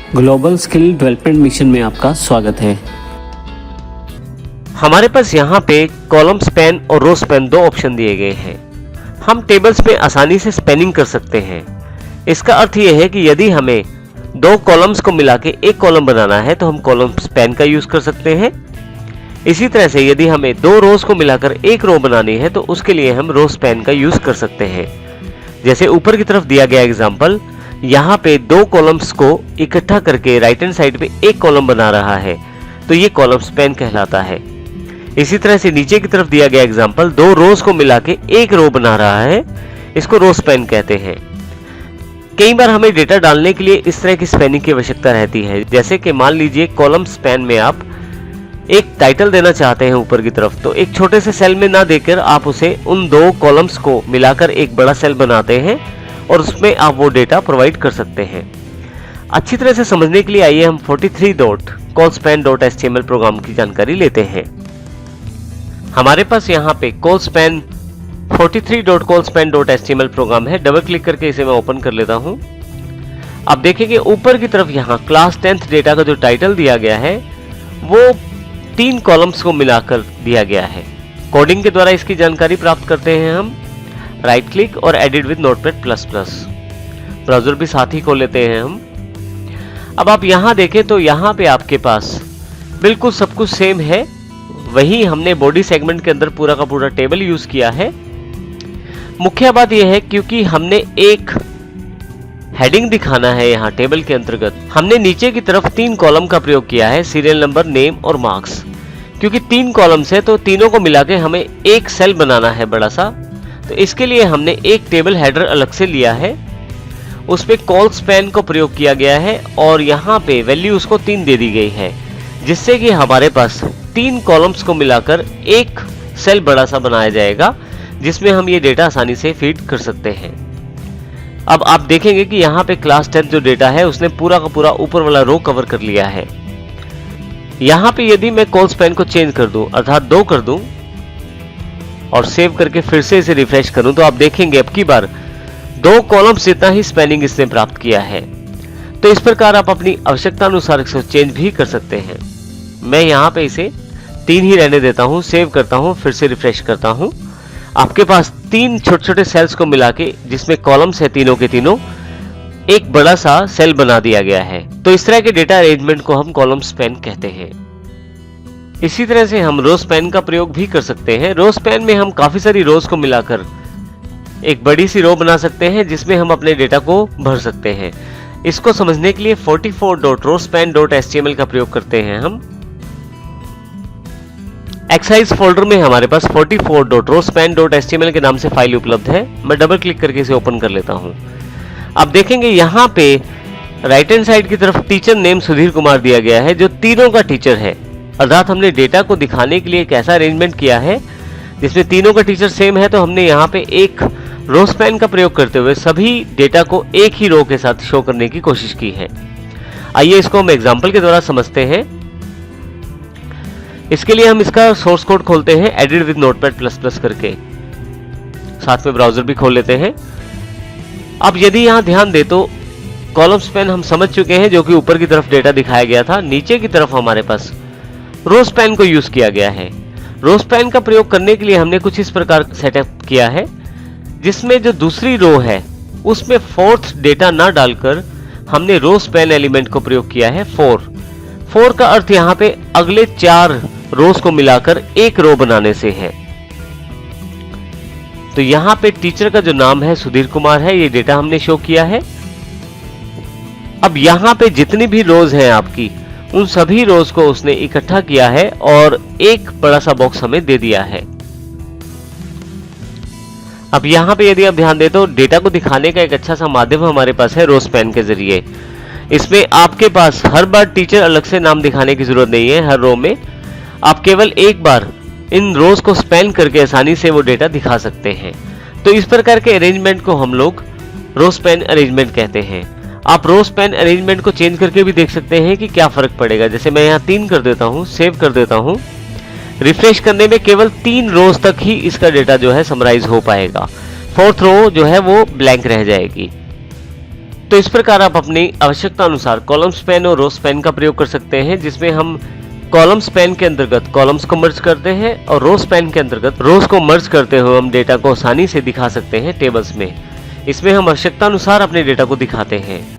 Global skill development mission में आपका स्वागत है। हमारे पास यहाँ पे कॉलम स्पैन और रो स्पैन दो ऑप्शन दिए गए हैं। हम टेबल्स में आसानी से स्पैनिंग कर सकते हैं। इसका अर्थ यह है कि यदि हमें दो कॉलम्स को मिला के एक कॉलम बनाना है तो हम कॉलम स्पैन का यूज कर सकते हैं। इसी तरह से यदि हमें दो रोज को मिलाकर एक रो बनानी है तो उसके लिए हम रो स्पैन का यूज कर सकते हैं। जैसे ऊपर की तरफ दिया गया एग्जांपल, यहाँ पे दो कॉलम्स को इकट्ठा करके राइट हैंड साइड पे एक कॉलम बना रहा है तो ये कॉलम स्पैन कहलाता है। इसी तरह से नीचे की तरफ दिया गया एग्जांपल दो रोज को मिला के एक रो बना रहा है, इसको रो स्पैन कहते हैं। कई बार हमें डेटा डालने के लिए इस तरह की स्पैनिंग की आवश्यकता रहती है। जैसे कि मान लीजिए कॉलम स्पैन में आप एक टाइटल देना चाहते हैं ऊपर की तरफ, तो एक छोटे से सेल में ना देकर आप उसे उन दो कॉलम्स को मिलाकर एक बड़ा सेल बनाते हैं और उसमें आप वो डेटा प्रोवाइड कर सकते हैं। अच्छी तरह से समझने के लिए आइए हम 43.callspan.html प्रोग्राम की जानकारी लेते हैं। हमारे पास यहाँ पे callspan 43.callspan.html प्रोग्राम है। डबल क्लिक करके इसे मैं ओपन कर लेता हूँ। अब देखेंगे ऊपर की तरफ यहाँ क्लास 10th डेटा का जो टाइटल दिया गया है वो 3 कॉलम्स को मिलाकर दिया गया है। कोडिंग के द्वारा इसकी जानकारी प्राप्त करते हैं हम। राइट क्लिक और edit with notepad plus plus, browser भी साथ ही खोल लेते हैं हम। अब आप यहाँ देखें तो यहाँ पे आपके पास बिल्कुल सब कुछ सेम है। वही हमने बॉडी सेगमेंट के अंदर पूरा का पूरा टेबल यूज किया है। मुख्य बात यह है क्योंकि हमने एक हेडिंग दिखाना है यहाँ टेबल के अंतर्गत, हमने नीचे की तरफ 3 कॉलम का प्रयोग किया है, सीरियल नंबर, नेम और मार्क्स। क्योंकि 3 कॉलम्स है तो तीनों को मिला के हमें एक सेल बनाना है बड़ा सा, तो इसके लिए हमने एक टेबल हेडर अलग से लिया है, उसपे कॉल स्पैन को प्रयोग किया गया है और यहाँ पे वैल्यू उसको 3 दे दी गई है, जिससे कि हमारे पास 3 कॉलम्स को मिलाकर एक सेल बड़ा सा बनाया जाएगा जिसमें हम ये डेटा आसानी से फीड कर सकते हैं। अब आप देखेंगे कि यहाँ पे क्लास 10 जो डेटा है उसने पूरा का पूरा ऊपर वाला रो कवर कर लिया है। यहाँ पे यदि मैं कॉल स्पैन को चेंज कर दूं, अर्थात 2 कर दूं और सेव करके फिर से इसे रिफ्रेश करूं, तो आप देखेंगे अब की बार 2 कॉलम्स जितना ही स्पैनिंग इसने प्राप्त किया है। तो इस प्रकार आप अपनी आवश्यकता अनुसार इसे चेंज भी कर सकते हैं। मैं यहाँ पे इसे 3 ही रहने देता हूँ, सेव करता हूँ, फिर से रिफ्रेश करता हूँ। आपके पास 3 छोटे छोटे सेल्स को मिला के जिसमें कॉलम्स है तीनों के तीनों, एक बड़ा सा सेल बना दिया गया है। तो इस तरह के डेटा अरेंजमेंट को हम कॉलम स्पैन कहते हैं। इसी तरह से हम रो स्पैन का प्रयोग भी कर सकते हैं। रो स्पैन में हम काफी सारी रोज को मिलाकर एक बड़ी सी रो बना सकते हैं जिसमें हम अपने डेटा को भर सकते हैं। इसको समझने के लिए 44.rospan.html का प्रयोग करते हैं हम। एक्सरसाइज फोल्डर में हमारे पास 44.rospan.html के नाम से फाइल उपलब्ध है। मैं डबल क्लिक करके इसे ओपन कर लेता हूं। आप देखेंगे यहाँ पे राइट हैंड साइड की तरफ टीचर नेम सुधीर कुमार दिया गया है जो तीनों का टीचर है। अर्थात हमने डेटा को दिखाने के लिए एक ऐसा अरेंजमेंट किया है जिसमें तीनों का टीचर सेम है, तो हमने यहाँ पे एक रो स्पैन का प्रयोग करते हुए सभी डेटा को एक ही रो के साथ शो करने की कोशिश की है। आइए इसको हम एग्जांपल के द्वारा समझते हैं। इसके लिए हम इसका सोर्स कोड खोलते हैं, edit with notepad plus plus करके, साथ में ब्राउजर भी खोल लेते हैं। अब यदि यहाँ ध्यान दे तो कॉलम स्पैन हम समझ चुके हैं जो कि ऊपर की तरफ डेटा दिखाया गया था। नीचे की तरफ हमारे पास रो स्पैन को यूज किया गया है। रो स्पैन का प्रयोग करने के लिए हमने कुछ इस प्रकार सेटअप किया है जिसमें जो दूसरी रो है उसमें 4th डेटा ना डालकर हमने रो स्पैन एलिमेंट को प्रयोग किया है 4 का अर्थ यहाँ पे अगले 4 रोज को मिलाकर एक रो बनाने से है। तो यहाँ पे टीचर का जो नाम है सुधीर कुमार है, ये डेटा हमने शो किया है। अब यहाँ पे जितनी भी रोज हैं आपकी, उन सभी रोज को उसने इकट्ठा किया है और एक बड़ा सा बॉक्स हमें दे दिया है। अब यहाँ पे यदि आप ध्यान दें तो डेटा को दिखाने का एक अच्छा सा माध्यम हमारे पास है रो स्पैन के जरिए। इसमें आपके पास हर बार टीचर अलग से नाम दिखाने की जरूरत नहीं है। हर रो में आप केवल एक बार इन रोज को स्पैन करके आसानी से वो डेटा दिखा सकते हैं। तो इस प्रकार के अरेंजमेंट को हम लोग रो स्पैन अरेंजमेंट कहते हैं। आप रो स्पैन अरेंजमेंट को चेंज करके भी देख सकते हैं कि क्या फर्क पड़ेगा। जैसे मैं यहाँ 3 कर देता हूँ, सेव कर देता हूँ, रिफ्रेश करने में केवल 3 रोज तक ही इसका डेटा जो है समराइज हो पाएगा। 4th रो जो है वो ब्लैंक रह जाएगी। तो इस प्रकार आप अपनी आवश्यकता अनुसार कॉलम स्पैन और रो स्पैन का प्रयोग कर सकते हैं, जिसमें हम कॉलम स्पैन के अंतर्गत कॉलम्स को मर्ज करते हैं और रो स्पैन के अंतर्गत रोज को मर्ज करते हुए हम डेटा को आसानी से दिखा सकते हैं टेबल्स में। इसमें हम आवश्यकता अनुसार अपने डेटा को दिखाते हैं।